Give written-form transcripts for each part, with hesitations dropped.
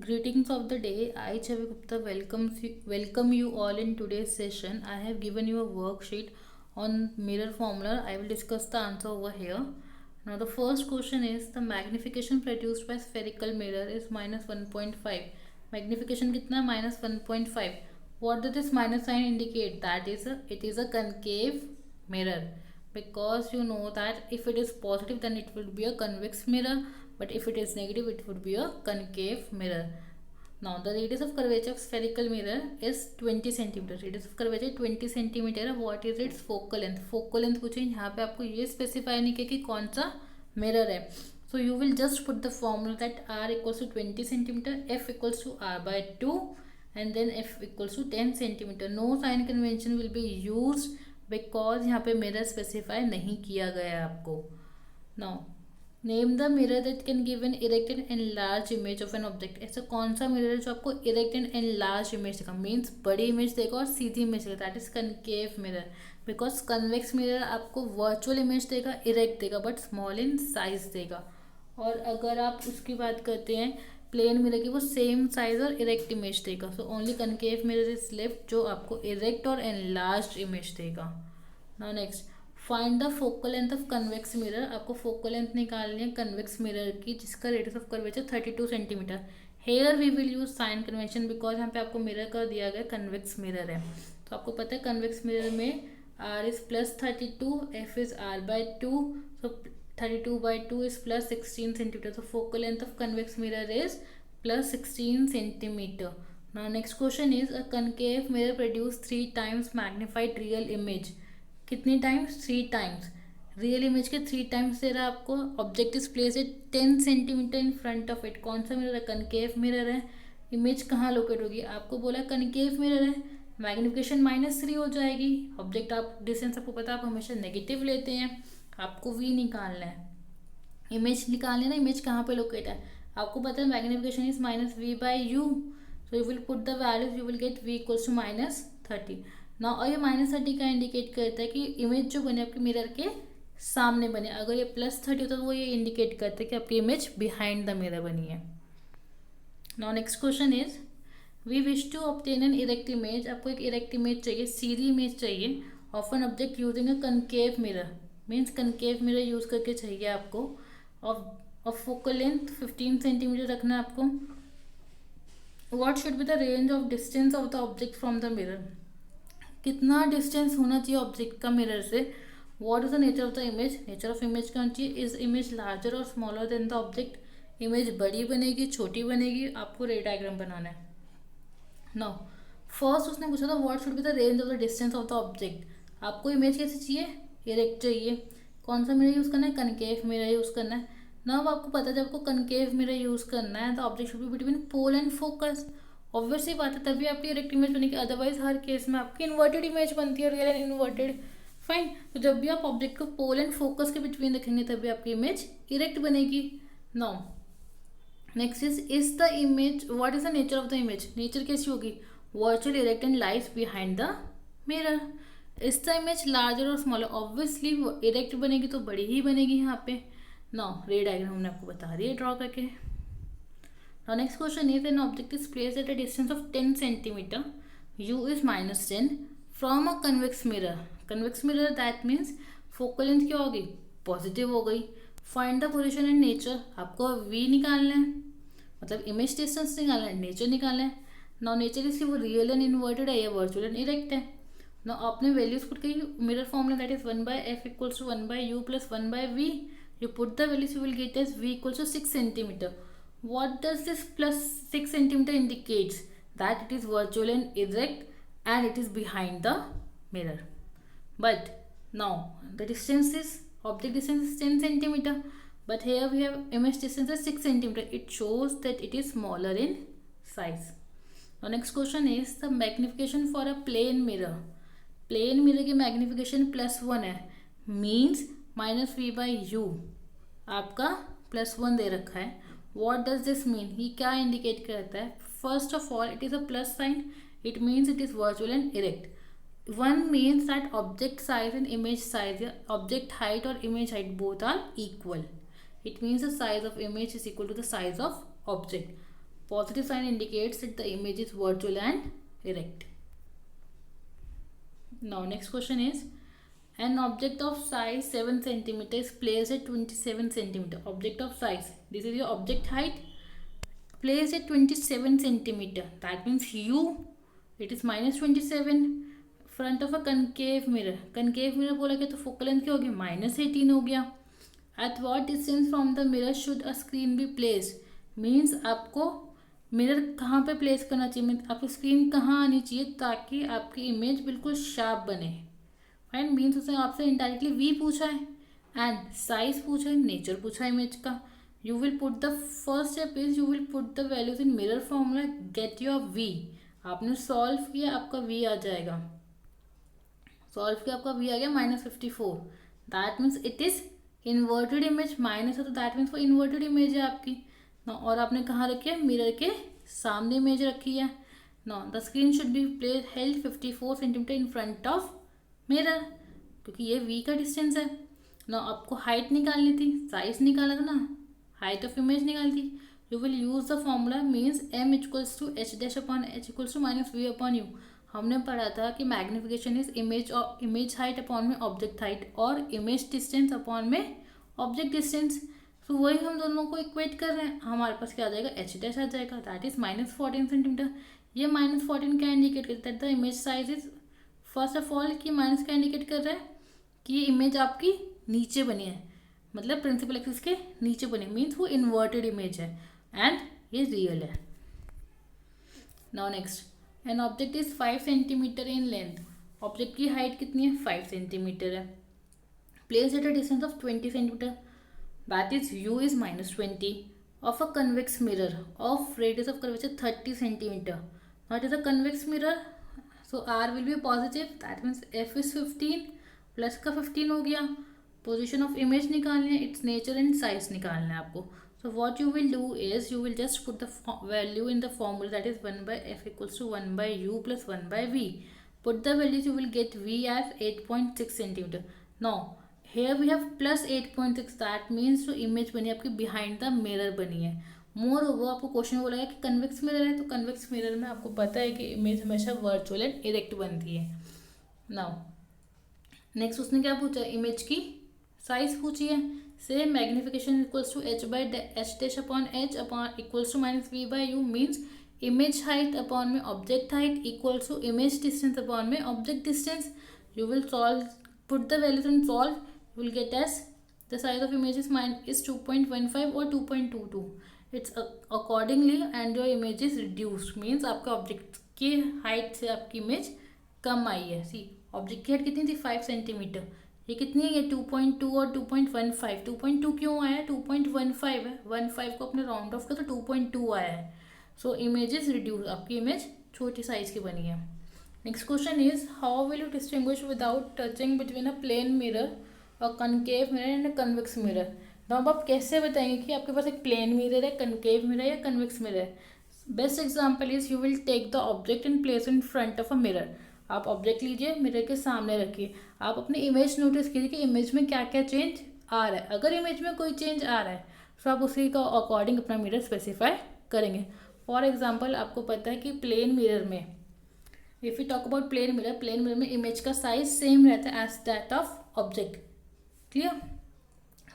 Greetings of the day. I, Chavi Gupta, welcome you all in today's session. I have given you a worksheet on mirror formula. I will discuss the answer over here. Now, the first question is the magnification produced by spherical mirror is minus 1.5. Magnification कितना minus 1.5. What does this minus sign indicate? It is a concave mirror, because you know that if it is positive then it will be a convex mirror, but if it is negative it would be a concave mirror. Now the radius of curvature of spherical mirror is 20 cm. Radius of curvature 20 cm. What is its focal length? Focal length पूछे, यहाँ पे आपको ये specify नहीं किया कि कौन सा मिरर है. So you will just put the formula that r equals to 20 cm, f equals to r by 2, and then f equals to 10 cm. No sign convention will be used because यहाँ पे mirror specify नहीं किया गया है आपको. Now name the mirror that can give an erect and enlarge image of an object. ऐसा कौन सा मिरर है जो आपको इरेक्ट एंड एनलार्ज इमेज देगा, मीन्स बड़ी इमेज देगा और सीधी इमेज देगा. That is concave mirror. Because convex mirror आपको वर्चुअल इमेज देगा, इरेक्ट देगा, बट स्मॉल इन साइज देगा. और अगर आप उसकी बात करते हैं प्लेन मिरर की, वो सेम साइज और इरेक्ट इमेज देगा. So only concave mirror is left जो आपको इरेक्ट और एनलार्ज्ड इमेज देगा. Now next, find the focal length of convex mirror. आपको फोकल लेंथ निकालनी है कन्वेक्स मिरर की जिसका radius of curvature 32 centimetre. Here we will use sign convention because यहाँ पे आपको मिरर का दिया गया कन्वेक्स मिरर है. तो आपको पता है कन्वेक्स मिरर में r is plus 32, f is r by 2. So 32 by 2 is plus 16 centimeter. So focal length of convex mirror is plus 16 centimeter. Now next question is a concave mirror produce 3 times magnified real image. कितनी times? 3 times. Real image के 3 times they रहा है आपको. Object is place 10 centimetre in front of it. कौन सा mirror है? Concave mirror है. Image कहाँ लोकेट होगी? आपको बोला कनकेव मिरर है, मैग्निफिकेशन -3 हो जाएगी. ऑब्जेक्ट आप डिस्टेंस आपको पता है आप हमेशा नेगेटिव लेते हैं. आपको v निकालना है, इमेज निकालना है ना. इमेज कहाँ पे लोकेट है आपको पता है. Magnification is -v by u. So you will put the values, you will get v equals to -30. ना और ये -30 का इंडिकेट करता है कि इमेज जो बने आपके मिरर के सामने बने. अगर ये +30 होता है तो वो ये इंडिकेट करता है कि आपकी इमेज बिहाइंड द मिरर बनी है. Now next question is we wish to obtain an erect image. आपको एक इरेक्ट इमेज चाहिए, सीधी इमेज चाहिए of an object using a concave mirror. Means concave mirror use करके चाहिए आपको. ऑफ फोकल लेंथ 15 सेंटीमीटर रखना है आपको. What should be the range of distance of the object from the mirror. कितना डिस्टेंस होना चाहिए ऑब्जेक्ट का मिरर से. What is the nature of the image. Nature of image क्या होनी चाहिए? इज इमेज लार्जर और smaller than the object. Image बड़ी बनेगी, छोटी बनेगी, आपको रे डायग्राम बनाना है. नाउ फर्स्ट उसने पूछा था what should be the range of the distance of the object. आपको इमेज कैसे चाहिए? इरेक्ट चाहिए. कौन सा मिरर यूज़ करना है? कनकेव मिरर यूज़ करना है. ना अब आपको पता है जब आपको कनकेव मिरर यूज़ करना है तो object should be between pole and focus. Obviously बात है तभी आपकी इरेक्ट इमेज बनेगी, अदरवाइज हर केस में आपकी इन्वर्टेड इमेज बनती है, रियल एंड इन्वर्टेड. फाइन. तो जब भी आप ऑब्जेक्ट को पोल एंड फोकस के बिटवीन रखेंगे तभी आपकी इमेज इरेक्ट बनेगी. Now next is the image, what is the nature of the image. Nature कैसी होगी? Virtual, erect and lies behind the mirror. इस द इमेज लार्जर और स्मॉलर. ऑब्वियसली इरेक्ट बनेगी तो बड़ी ही बनेगी यहाँ पे. नाउ रे डायग्राम हमने आपको बता रही है ड्रॉ करके. Now next question is an object is placed at a distance of 10 centimetre. u is -10 from a convex mirror. Convex mirror that means focal length क्या होगी? पॉजिटिव हो गई. Find the position and nature. आपको v निकालना है, मतलब image distance निकालना है, नेचर निकालना है. नाउ नेचर इसलिए वो रियल एंड इन्वर्टेड है या वर्चुअल एंड इरेक्ट है. ना आपने वैल्यूज पुट करी mirror formula that is 1/f equals to 1/u plus 1/v. You put the values, you will get as v equals to 6 centimetre. What does this plus 6 centimeter indicates? That it is virtual and erect and it is behind the mirror. But now the distance is, object distance is 10 centimeter. But here we have image distance is 6 centimeter. It shows that it is smaller in size. Now next question is the magnification for a plane mirror. Plane mirror की magnification +1 है. Means -v by u. आपका +1 दे रखा है. What does this mean? ये क्या indicate करता है? First of all it is a plus sign. It means it is virtual and erect. 1 means that object size and image size, object height or image height both are equal. It means the size of image is equal to the size of object. Positive sign indicates that the image is virtual and erect. Now next question is, an object of size 7 centimeter is placed at 27 centimeter. Object of size, this is your object height, placed at 27 centimeter. That means u, it is minus 27, front of a concave mirror. Concave mirror बोला गया तो focal length क्या हो गया, minus 18 हो गया. At what distance from the mirror should a screen be placed? Means आपको mirror कहाँ पे प्लेस करना चाहिए, मीन्स आपकी स्क्रीन कहाँ आनी चाहिए ताकि आपकी इमेज बिल्कुल शार्प बने. फाइन. मीन्स उसने आपसे इनडायरेक्टली वी पूछा है एंड साइज पूछा है, नेचर पूछा है इमेज का. You will put the first step is you will put the values in mirror formula, get your v. आपने सॉल्व किया, आपका वी आ जाएगा. सॉल्व किया, आपका वी आ गया -54. That means it is inverted image. Minus है तो दैट मीन्स वो इन्वर्टेड इमेज है आपकी. नो, और आपने कहाँ रखी है, मिरर के सामने इमेज रखी है. No, the screen should be place held 54 centimetre in front of mirror, क्योंकि ये वी का डिस्टेंस है. नो, आपको हाइट निकालनी थी, साइज निकाला था ना, हाइट ऑफ इमेज निकाली थी. You will use the formula means m equals to h dash upon h equals to minus v upon u. हमने पढ़ा था कि मैग्निफिकेशन इज इमेज और इमेज हाइट अपॉन में ऑब्जेक्ट हाइट और इमेज डिस्टेंस अपॉन में ऑब्जेक्ट डिस्टेंस. तो वही हम दोनों को इक्वेट कर रहे हैं. हमारे पास क्या आ जाएगा, एच डैश आ जाएगा, दैट इज -14 सेंटीमीटर. ये -14 क्या इंडिकेट करता है, the image size is, first of all कि माइनस क्या इंडिकेट कर रहा है कि ये इमेज आपकी नीचे बनी है, मतलब प्रिंसिपल एक्सिस के नीचे बनी, मीन्स वो इन्वर्टेड इमेज है एंड ये रियल है. Now next, an object is 5 centimetre in length. Object की हाइट कितनी है, 5 सेंटीमीटर है. Place at a distance of 20 centimetre, that is u is -20 of a convex mirror of radius of curvature 30 centimeter. Now it is a convex mirror, so r will be positive, that means f is 15, plus का 15 हो गया. Position of image निकालनी है, it's nature and size निकालना है आपको. So what you will do is you will just put the value in the formula, that is 1/f equals to 1/u plus 1/v. Put the values, you will get v as 8.6 centimeter. Now here we have plus 8.6, that means जो image बनी आपकी behind the mirror बनी है. More over आपको question बोला है कि convex mirror है, तो कन्वेक्स मिरर में आपको पता है कि इमेज हमेशा वर्चुअल एंड इरेक्ट बनती है. नाउ नेक्स्ट उसने क्या पूछा, इमेज की साइज पूछी है. Same magnification equals to h by h dash upon h upon equals to minus v by u, means image height upon में object height equals to image distance upon में object distance. You will solve, put the values and solve, you will get as the size of image is 2.15 or 2.22. It's accordingly and your image is reduced, means आपके object की height से आपकी image कम आई है. सी object की height कितनी थी, 5 centimetre, ये कितनी है, ये 2.2 और 2.15. 2.2 क्यों आया है, 2.15 है, 15 को अपने राउंड ऑफ कर तो 2.2 आया है. सो इमेज इज रिड्यूस, आपकी इमेज छोटी साइज की बनी है. Next question is, how will you distinguish without touching between a plane mirror और concave mirror and convex mirror. तो अब आप कैसे बताएंगे कि आपके पास एक प्लेन मिरर है, कनकेव मिरर या कन्वेक्स मिरर है. Best example is you will take the object and place in front of a mirror. आप ऑब्जेक्ट लीजिए, मिरर के सामने रखिए, आप अपनी इमेज नोटिस कीजिए कि इमेज में क्या क्या चेंज आ रहा है. अगर इमेज में कोई चेंज आ रहा है तो आप उसी का अकॉर्डिंग अपना मिरर स्पेसिफाई करेंगे. फॉर एग्जाम्पल आपको पता है कि प्लेन मिरर में, if you talk about plane mirror में इमेज का साइज सेम रहता है as that of object. Clear.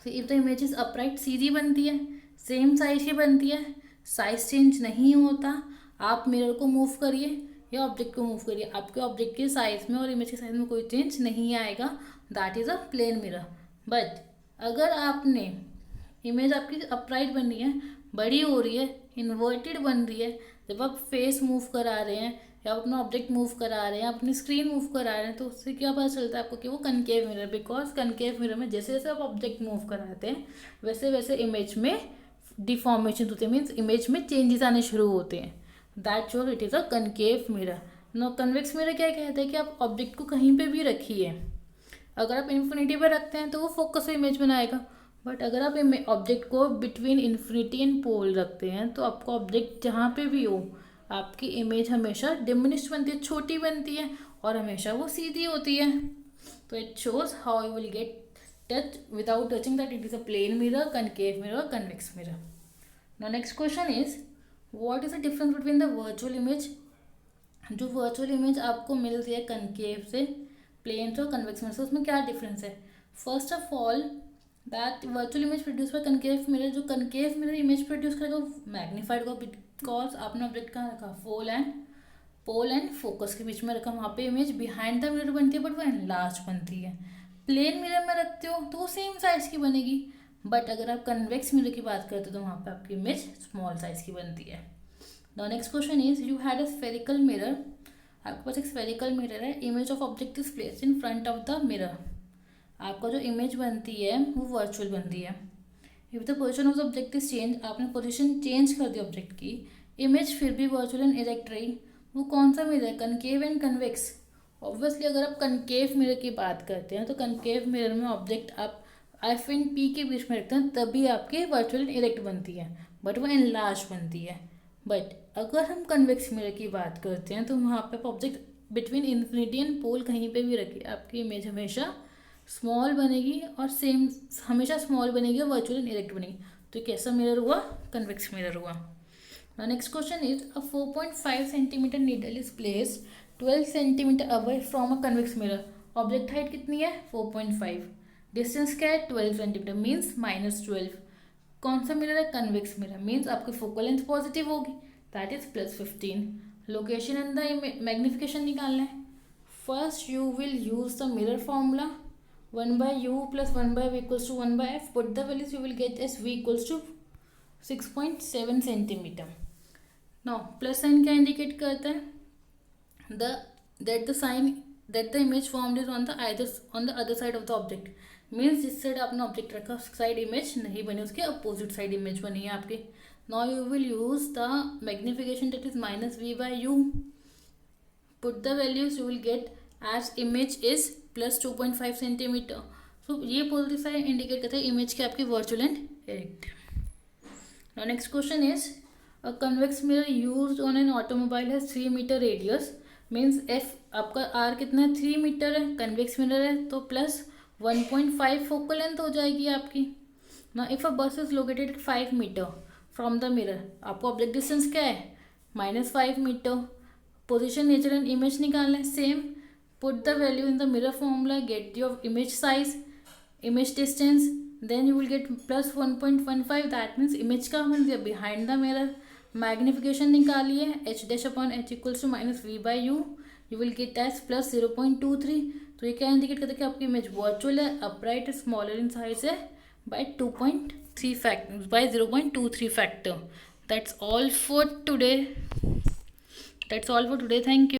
So if the image is upright, सीधी बनती है, सेम साइज की बनती है, साइज चेंज नहीं होता. आप मिरर को मूव करिए या ऑब्जेक्ट को मूव करिए, आपके ऑब्जेक्ट के साइज में और इमेज के साइज में कोई चेंज नहीं आएगा, that is a plane mirror. But अगर आपने इमेज आपकी अपराइट बन रही है, बड़ी हो रही है, इन्वर्टेड बन रही है, जब आप फेस मूव करा रहे हैं या आप अपना ऑब्जेक्ट मूव करा रहे हैं, अपनी स्क्रीन मूव करा रहे हैं, तो उससे क्या पता चलता है आपको कि वो concave mirror. Because concave mirror में जैसे जैसे आप ऑब्जेक्ट मूव कराते हैं वैसे वैसे इमेज में डिफॉर्मेशन होते हैं, मीन्स इमेज में चेंजेस आने शुरू होते हैं. That shows it is a concave mirror. No, convex mirror क्या कहते हैं कि आप ऑब्जेक्ट को कहीं पर भी रखिए, अगर आप इन्फिनिटी पर रखते हैं तो वो फोकस इमेज बनाएगा. बट अगर आप ऑब्जेक्ट को बिटवीन इन्फिनिटी एंड पोल रखते हैं तो आपको ऑब्जेक्ट जहाँ पे भी हो आपकी इमेज हमेशा डिमिनिश्ड बनती है, छोटी बनती है और हमेशा वो सीधी होती है. तो it shows how you will gate touch without touching that it is a plane mirror, concave mirror, convex mirror. Now next question is, what is the difference between the virtual image? जो virtual image आपको मिल रही है concave से, plane से और convex mirror से, उसमें क्या डिफरेंस है? First of all that virtual image produce by concave mirror, जो कनकेव मिरर इमेज प्रोड्यूस करेगा मैग्नीफाइड होगा, बिकॉज आपने ऑब्जेक्ट कहाँ रखा, पोल एंड फोकस के बीच में रखा, वहाँ पे इमेज बिहाइंड द मिरर बनती है बट वो एनलार्ज बनती है। प्लेन मिरर में रखते हो तो वो सेम साइज की बनेगी, बट अगर आप कन्वेक्स मिरर की बात करते हो तो वहाँ पे आपकी इमेज स्मॉल साइज की बनती है। The next question is, you had a spherical mirror, आपके पास एक स्फेरिकल मिरर है, image of object is placed in front of the mirror, आपका जो इमेज बनती है वो वर्चुअल बनती है। If the position of the object is change, आपने पोजिशन चेंज कर दी ऑब्जेक्ट की, इमेज फिर भी वर्चुअल एंड इरेक्ट रही, वो कौन सा मिरर है, कनकेव एंड कन्वेक्स? ऑब्वियसली अगर आप कनकेव मिरर की बात करते हैं तो कनकेव मिरर में ऑब्जेक्ट आप एफ एंड पी के बीच में रखते हैं तभी आपकी वर्चुअल एंड इरेक्ट बनती है, बट वो एनलार्ज बनती है। बट अगर हम कन्वेक्स मिरर की बात करते हैं तो वहाँ पे object between infinity and pole कहीं पे भी रखिए, आपकी इमेज हमेशा स्मॉल बनेगी और सेम हमेशा स्मॉल बनेगी और वर्चुअल एंड इरेक्ट बनेगी। तो कैसा मिरर हुआ, कन्वेक्स मिरर हुआ। Next question is, a 4.5 centimetre needle is place 12 centimetre away from a convex mirror, object height कितनी है 4.5, डिस्टेंस क्या है 12 सेंटीमीटर मीन्स -12, कौन सा मिरर है, कन्वेक्स मिरर, मीन्स आपकी फोकल लेंथ पॉजिटिव होगी, that is +15। Location and the magnification निकालना है। First you will use the mirror formula, 1/u plus 1/v equals to 1/f, put the values, you will get as v equals to 6.7 centimeter. Now plus sign क्या indicate करता है, the that the sign that the image formed is on the other side of the object, means जिस side आपने object रखा उस side image नहीं बनी, उसके अपोजिट साइड इमेज बनी है आपकी। Now you will use the magnification that is -v/u, put the values, you will get as image is +2.5 centimetre. So ये पॉजिटिव साइड इंडिकेट करता है इमेज के आपकी virtual and erect. Now next question is, a convex mirror used on an automobile है 3 metre radius, means F आपका R कितना है 3 metre है, कन्वेक्स मिरर है तो +1.5 फोकल लेंथ हो जाएगी आपकी। ना if a bus is located at 5 metre from the mirror, आपको ऑब्जेक्ट डिस्टेंस क्या है -5 metre, position nature and image निकालना है, same put the value in the mirror formula, get your image size, image distance, then you will get +1.15, that means image का बन दिया behind the mirror। Magnification निकालिए, h dash upon h equals to -v/u, you will get as +0.23। तो ये क्या indicate करता है कि आपकी इमेज वर्चुअल है, अपराइट स्मॉलर इन साइज है by 2.3 factor by 0.23 factor. That's all for today, thank you.